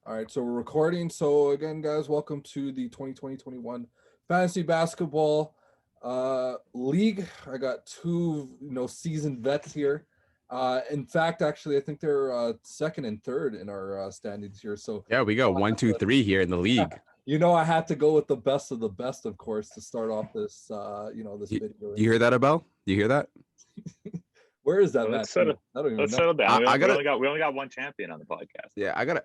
All right, so we're recording. So again, guys, welcome to the 2020-21 Fantasy Basketball League. I got two, seasoned vets here. In fact, actually, I think they're second and third in our standings here. So yeah, we go 1, 2, 3 here in the league. I had to go with the best of the best, of course, to start off this, this video. Do you hear that, Abel? Do you hear that? Where is that, Well, Matt? Let's settle down. I we only got one champion on the podcast. Yeah, I gotta.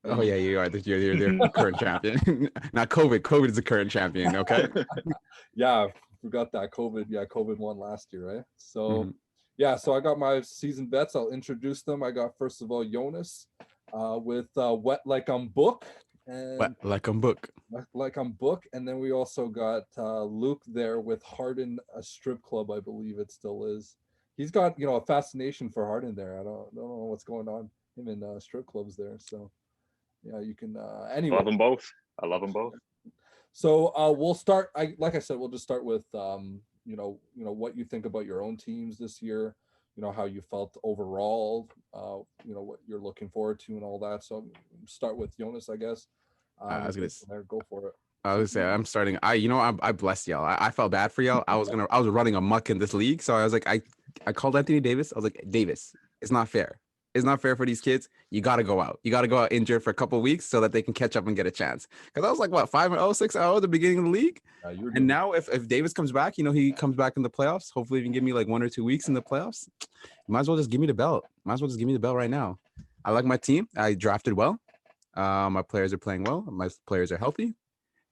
Oh yeah, you are. You're the current champion. Not COVID. COVID is the current champion. Okay. Yeah, forgot that COVID. Yeah, COVID won last year, right? So, yeah. So I got my season bets. I'll introduce them. I got first of all Jonas, with Wet Like I'm Book. And Wet Like I'm Book. Like I'm Book, and then we also got Luke there with Harden, a strip club, I believe it still is. He's got a fascination for Harden there. I don't know what's going on him in strip clubs there. So. Yeah, you can anyway. Love them both. I love them both. So we'll start. Like I said, we'll just start with what you think about your own teams this year. How you felt overall. What you're looking forward to and all that. So start with Jonas, I guess. I was gonna go for it. I was gonna say I'm starting. I blessed y'all. I felt bad for y'all. I was running amok in this league, so I was like, I called Anthony Davis. I was like, Davis, it's not fair. It's not fair for these kids. You got to go out. You got to go out injured for a couple of weeks so that they can catch up and get a chance. Because I was like, 5-0, 6-0 at the beginning of the league. And now if Davis comes back, he comes back in the playoffs. Hopefully, he can give me like 1 or 2 weeks in the playoffs. You might as well just give me the belt. Right now. I like my team. I drafted well. My players are playing well. My players are healthy.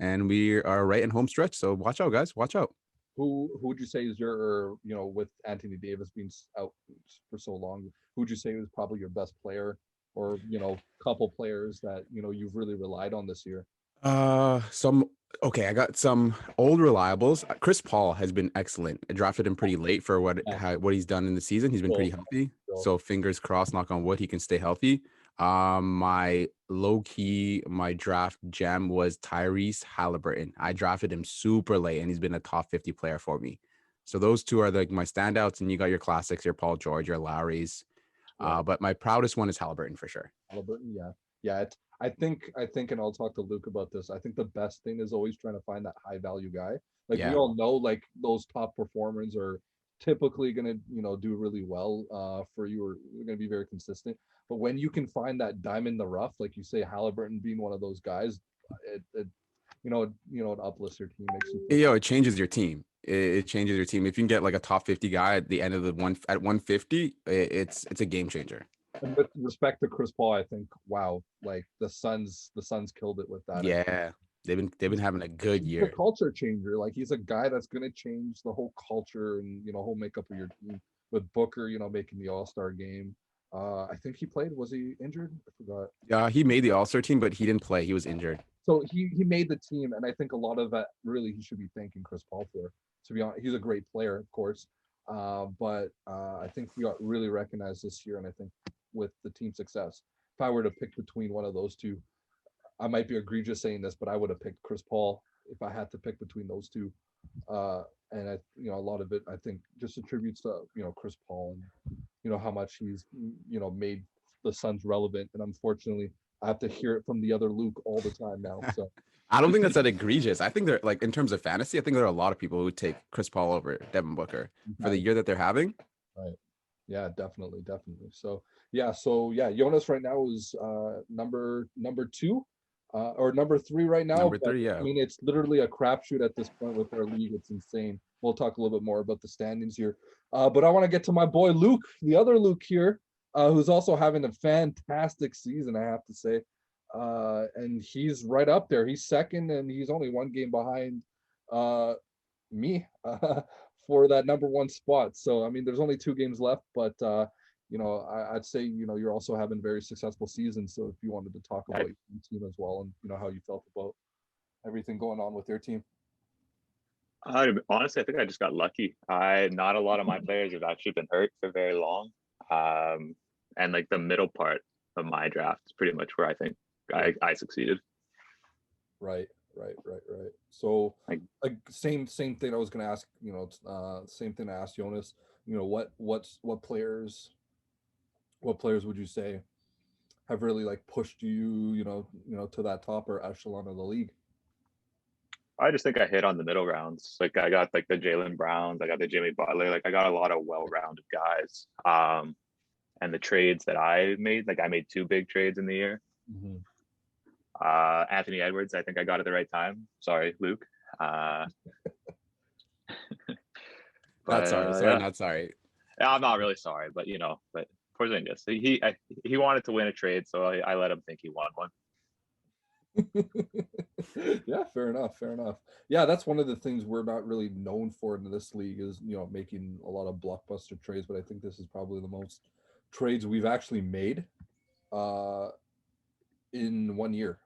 And we are right in home stretch. So watch out, guys. Watch out. Who would you say is your, with Anthony Davis being out for so long, who would you say was probably your best player or, couple players that, you've really relied on this year? I got some old reliables. Chris Paul has been excellent. I drafted him pretty late for what he's done in the season. He's been pretty healthy. So fingers crossed, knock on wood, he can stay healthy. My draft gem was Tyrese Halliburton. I drafted him super late and he's been a top 50 player for me. So those two are my standouts, and you got your classics, your Paul George, your Lowrys. But my proudest one is Halliburton for sure. Halliburton, yeah. I think, and I'll talk to Luke about this. I think the best thing is always trying to find that high value guy. We all know, like, those top performers are typically going to, do really well for you, or you're going to be very consistent. But when you can find that diamond in the rough, like you say, Halliburton being one of those guys, it uplifts your team. It changes your team. It changes your team. If you can get like a top 50 guy at the end of the at 150, it's a game changer. And with respect to Chris Paul, I think, wow, like the Suns killed it with that. Yeah, they've been having a good year. He's a culture changer. Like, he's a guy that's going to change the whole culture and whole makeup of your team. With Booker, making the All-Star game. I think he played. Was he injured? I forgot. Yeah, he made the All-Star team, but he didn't play. He was injured. So he made the team, and I think a lot of that really he should be thanking Chris Paul for. To be honest, he's a great player, of course, but I think he got really recognized this year, and I think with the team success, if I were to pick between one of those two, I might be egregious saying this, but I would have picked Chris Paul if I had to pick between those two. And I, a lot of it, I think, just attributes to Chris Paul and how much he's made the Suns relevant. And unfortunately, I have to hear it from the other Luke all the time now. So I don't think that's that egregious. I think they're, like, in terms of fantasy, I think there are a lot of people who would take Chris Paul over Devin Booker for the year that they're having. Right. Yeah, definitely. So Jonas right now is number 2. Or number 3 right now. Number 3, yeah. I mean, it's literally a crapshoot at this point with our league. It's insane. We'll talk a little bit more about the standings here. But I want to get to my boy Luke, the other Luke here, who's also having a fantastic season, I have to say. and he's right up there. He's second, and he's only one game behind me for that number one spot. So I mean, there's only 2 games left, but I'd say you're also having very successful seasons. So if you wanted to talk about your team as well, and how you felt about everything going on with your team. Honestly, I think I just got lucky. Not a lot of my players have actually been hurt for very long. And like the middle part of my draft is pretty much where I think I succeeded. Right. So Like, same thing I was gonna ask, same thing I asked Jonas. What players would you say have really like pushed you, to that top or echelon of the league? I just think I hit on the middle rounds. Like I got like the Jalen Browns, I got the Jimmy Butler, like I got a lot of well-rounded guys. And the trades that I made, like I made 2 big trades in the year. Mm-hmm. Anthony Edwards, I think I got at the right time. Sorry, Luke. Not But, sorry, yeah. not sorry. I'm not really sorry, but but Porzingis, he wanted to win a trade, so I let him think he won one. Yeah, fair enough. Yeah, that's one of the things we're not really known for in this league is making a lot of blockbuster trades, but I think this is probably the most trades we've actually made in 1 year,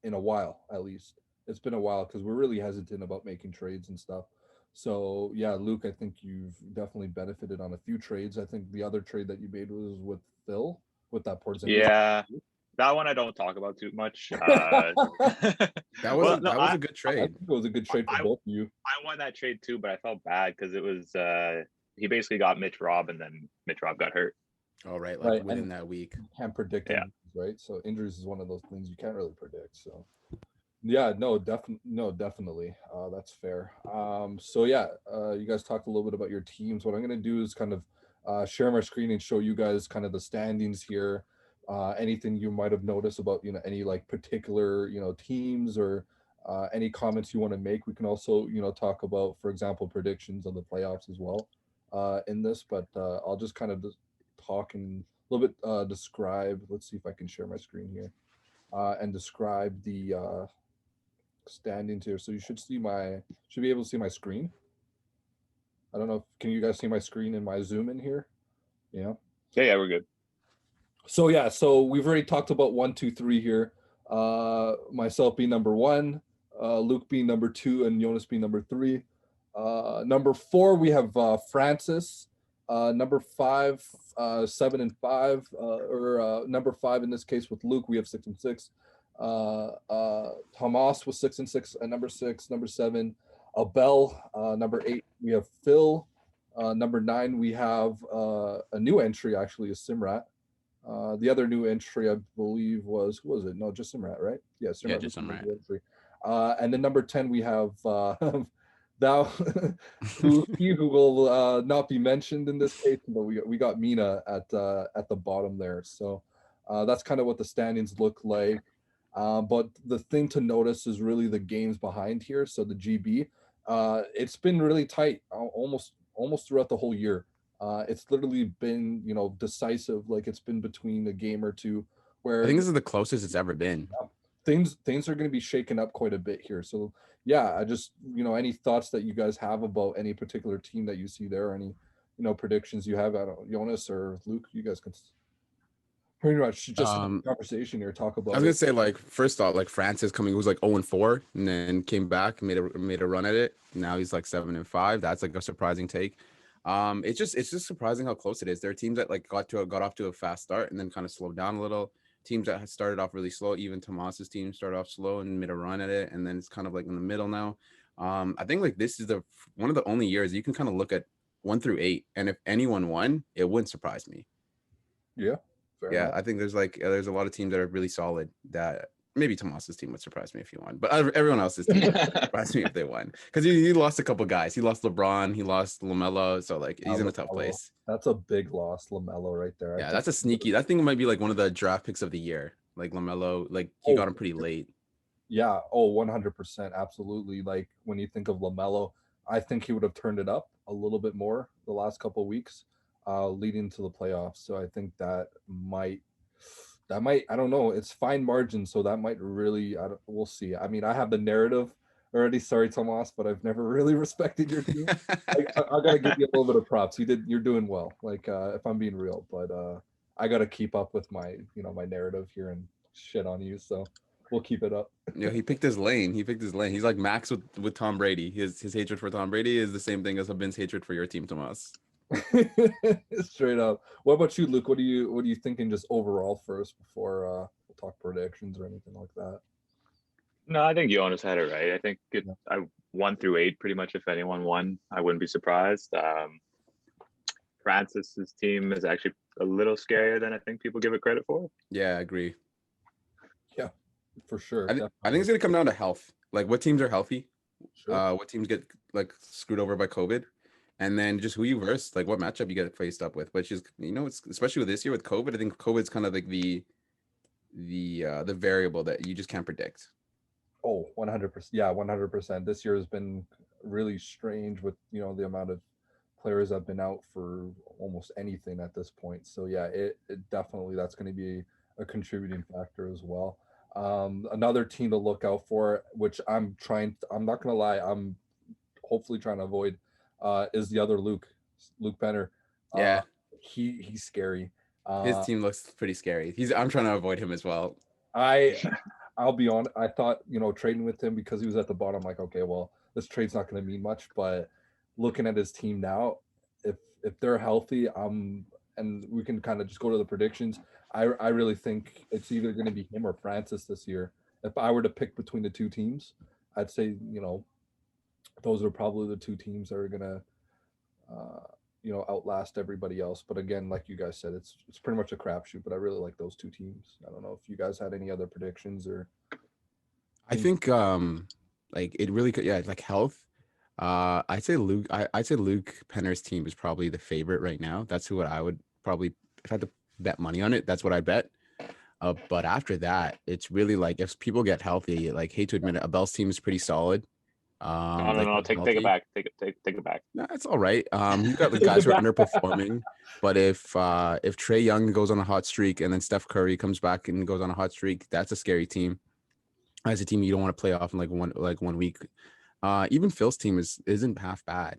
in a while at least. It's been a while because we're really hesitant about making trades and stuff. So yeah, Luke, I think you've definitely benefited on a few trades. I think the other trade that you made was with Phil, with that Porzingis. Yeah, that one I don't talk about too much. That was a good I trade. think it was a good trade for both of you. I won that trade too, but I felt bad because it was he basically got Mitch Robb, and then Mitch Robb got hurt. Oh, right, Right, within and that week. You can't predict Yeah. injuries, right? So injuries is one of those things you can't really predict. So yeah, definitely. That's fair. So yeah, you guys talked a little bit about your teams. What I'm gonna do is kind of share my screen and show you guys kind of the standings here. Anything you might have noticed about any like particular teams or any comments you want to make. We can also talk about, for example, predictions of the playoffs as well in this. But I'll just kind of talk and a little bit describe. Let's see if I can share my screen here and describe the standings here. So you should be able to see my screen. I don't know. Can you guys see my screen and my zoom in here? Yeah. Yeah, we're good. So yeah, so we've already talked about 1, 2, 3 here. Myself being number 1, Luke being number 2, and Jonas being number 3. Number 4 we have Francis. Number 5, 7 and 5, or number 5 in this case with Luke, we have 6 and 6. Hamas was 6 and 6 at number 6. Number 7, Abel. Number 8, we have Phil. Number 9, we have a new entry actually is Simrat. The other new entry, I believe, who was it? No, just Simrat, right? Yeah, Simrat. Yeah, just Simrat. Entry. And then number 10, we have thou, who will not be mentioned in this case, but we got Mina at the bottom there. So that's kind of what the standings look like. But the thing to notice is really the games behind here. So the GB, it's been really tight, almost throughout the whole year. It's literally been decisive. Like it's been between a game or two. Where I think this is the closest it's ever been. Things are going to be shaken up quite a bit here. So yeah, I just any thoughts that you guys have about any particular team that you see there, any predictions you have. I don't, Jonas or Luke, you guys can pretty much just have a conversation here. Talk about. I was gonna say, like, first off, like Francis coming, who was like 0-4, and then came back, made a run at it. Now he's like 7 and 5. That's like a surprising take. It's just surprising how close it is. There are teams that like got off to a fast start and then kind of slowed down a little. Teams that had started off really slow, even Tomas's team started off slow and made a run at it, and then it's kind of like in the middle now. I think like this is one of the only years you can kind of look at 1 through 8, and if anyone won, it wouldn't surprise me. Yeah. Yeah, I think there's a lot of teams that are really solid. That maybe Tomas's team would surprise me if he won, but everyone else's team would surprise me if they won, because he lost a couple guys. He lost LeBron, he lost LaMelo, so like he's in a tough place. That's a big loss, LaMelo, right there. Yeah, that's a sneaky. I think it might be like one of the draft picks of the year. Like LaMelo, like he got him pretty late. Yeah. Oh, 100%, absolutely. Like when you think of LaMelo, I think he would have turned it up a little bit more the last couple of weeks, leading to the playoffs. So I think that might that might, I don't know, it's fine margin, so that might really, we'll see. I mean, I have the narrative already. Sorry, Tomas, but I've never really respected your team. I gotta give you a little bit of props. You're doing well. Like, if I'm being real, but I gotta keep up with my, my narrative here and shit on you. So we'll keep it up. He picked his lane. He picked his lane. He's like Max with Tom Brady. His hatred for Tom Brady is the same thing as Habin's hatred for your team, Tomas. Straight up. What about you, Luke? What are you thinking just overall first before we'll talk predictions or anything like that? No, I think Jonas had it right. I think Yeah. I 1 through 8 pretty much. If anyone won, I wouldn't be surprised. Francis's team is actually a little scarier than I think people give it credit for. Yeah, I agree. Yeah, for sure. I think it's gonna come down to health. Like what teams are healthy, Sure. what teams get like screwed over by COVID, and then just who you verse, like what matchup you get faced up with. Which is, it's especially with this year with COVID. I think COVID's kind of like the variable that you just can't predict. Oh, 100%. Yeah, 100%. This year has been really strange with, the amount of players that have been out for almost anything at this point. So yeah, it definitely, that's going to be a contributing factor as well. Another team to look out for, which I'm not going to lie, I'm hopefully trying to avoid, is the other Luke Benner. Yeah, He's scary. his team looks pretty scary. I'm trying to avoid him as well. I'll be honest. I thought, trading with him because he was at the bottom, like, okay, well, this trade's not going to mean much. But looking at his team now, if they're healthy, and we can kind of just go to the predictions. I really think it's either going to be him or Francis this year. If I were to pick between the two teams, I'd say, those are probably the two teams that are going to, outlast everybody else. But again, like you guys said, it's pretty much a crapshoot. But I really like those two teams. I don't know if you guys had any other predictions or. I think like it really could, yeah, like health. I'd say Luke Penner's team is probably the favorite right now. That's who I would probably, if I had to bet money on it, that's what I bet. But after that, it's really like if people get healthy, like hate to admit it, Abel's team is pretty solid. No. Take it back. Take it back. No, it's all right. You got the guys who are underperforming, but if Trey Young goes on a hot streak and then Steph Curry comes back and goes on a hot streak, that's a scary team. As a team you don't want to play off in like 1 week. Even Phil's team isn't half bad.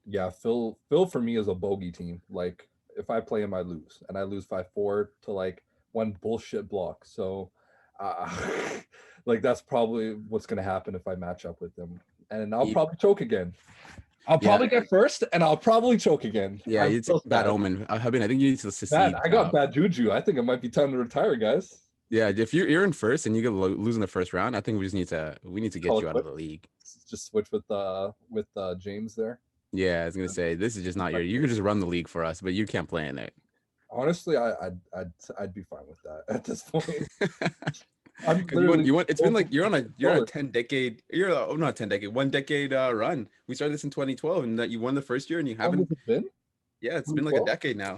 Yeah, Phil for me is a bogey team. Like if I play him, I lose, and I lose 5-4 to like one bullshit block. So, like that's probably what's gonna happen if I match up with him, and I'll probably choke again. I'll probably get first, and I'll probably choke again. Yeah, it's a bad omen. I think you need to secede. I got bad juju. I think it might be time to retire, guys. Yeah, if you're in first and you get lose in the first round, I think we need to get you out of the league. Just switch with James there. Yeah, I was gonna say this is just not you can just run the league for us, but you can't play in it. Honestly, I'd be fine with that at this point. It's been like you're on a 10-decade, not 10-decade, 1 decade run. We started this in 2012 and that you won the first year and you haven't been. Yeah, it's been like a decade now.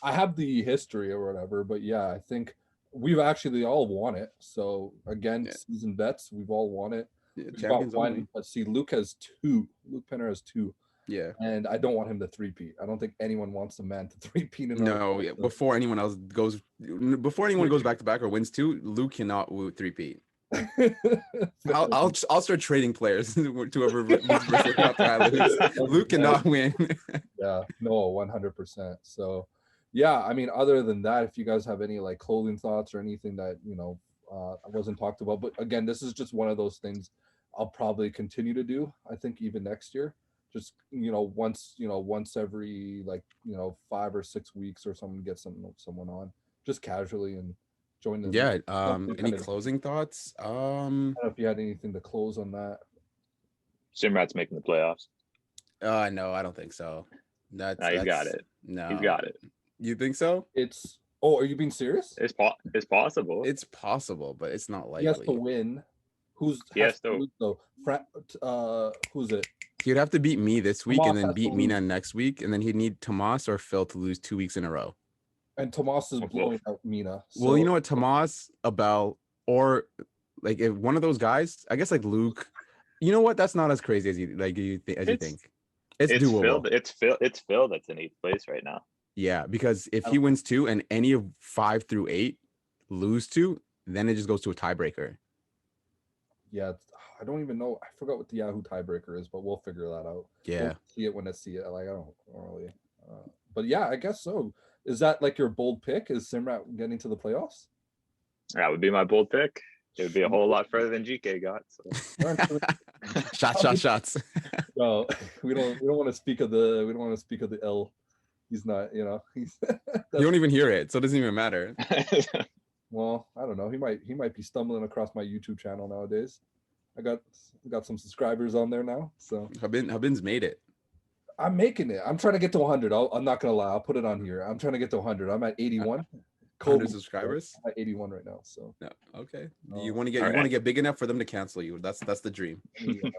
I have the history or whatever, but yeah, I think we've actually all won it. So again, season bets, we've all won it. Yeah, champions only. Let's see, Luke has 2. Luke Penner has 2. Yeah. And I don't want him to three-peat. I don't think anyone wants a man to three-peat. No, yeah. Before anyone goes back to back or wins 2, Luke cannot three-peat. I'll start trading players to whoever Luke cannot win. Yeah, no, 100%. So yeah, I mean, other than that, if you guys have any like clothing thoughts or anything that wasn't talked about, but again, this is just one of those things I'll probably continue to do. I think even next year, just once every 5 or 6 weeks or something, get someone on just casually and join the. Yeah. Any closing thoughts? I don't know if you had anything to close on that. Simrat's making the playoffs. No, I don't think so. That's he's got it. No, he's got it. You think so? Are you being serious? It's possible. It's possible, but it's not likely. He has to win. Who's it? He'd have to beat me this week and then beat Mina next week, and then he'd need Tomas or Phil to lose 2 weeks in a row. And Tomas is blowing out Mina. So. Well, you know what, Tomas, Abel, or like if one of those guys, I guess like Luke. You know what? That's not as crazy as you think. It's doable. It's Phil that's in 8th place right now. Yeah, because if he wins 2 and any of 5 through 8 lose to, then it just goes to a tiebreaker. Yeah, I don't even know. I forgot what the Yahoo tiebreaker is, but we'll figure that out. Yeah. We'll see it when I see it. Like I don't really. But yeah, I guess so. Is that like your bold pick? Is Simrat getting to the playoffs? That would be my bold pick. It would be a whole lot further than GK got. So. Shots. No, we don't want to speak of the L. He's not, he's. You don't even hear it, so it doesn't even matter. Well, I don't know. He might be stumbling across my YouTube channel nowadays. I got some subscribers on there now, so Habin's made it. I'm making it. I'm trying to get to 100. I'm not gonna lie. I'll put it on here. I'm trying to get to 100. I'm at 81. 100 subscribers. I'm at 81 right now. So no, okay. Oh, You want to get big enough for them to cancel you. That's the dream. yeah,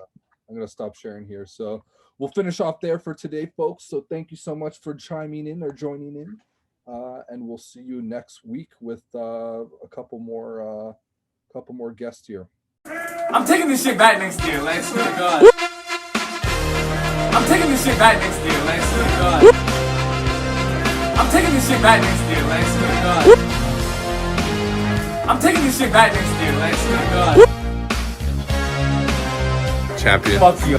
I'm gonna stop sharing here. So we'll finish off there for today, folks. So thank you so much for chiming in or joining in, and we'll see you next week with a couple more guests here. I'm taking this shit back next year, like, swear to God. I'm taking this shit back next year, like, swear to God. I'm taking this shit back next year, like, swear to God. I'm taking this shit back next year, like, swear to God. Champion. Fuck you.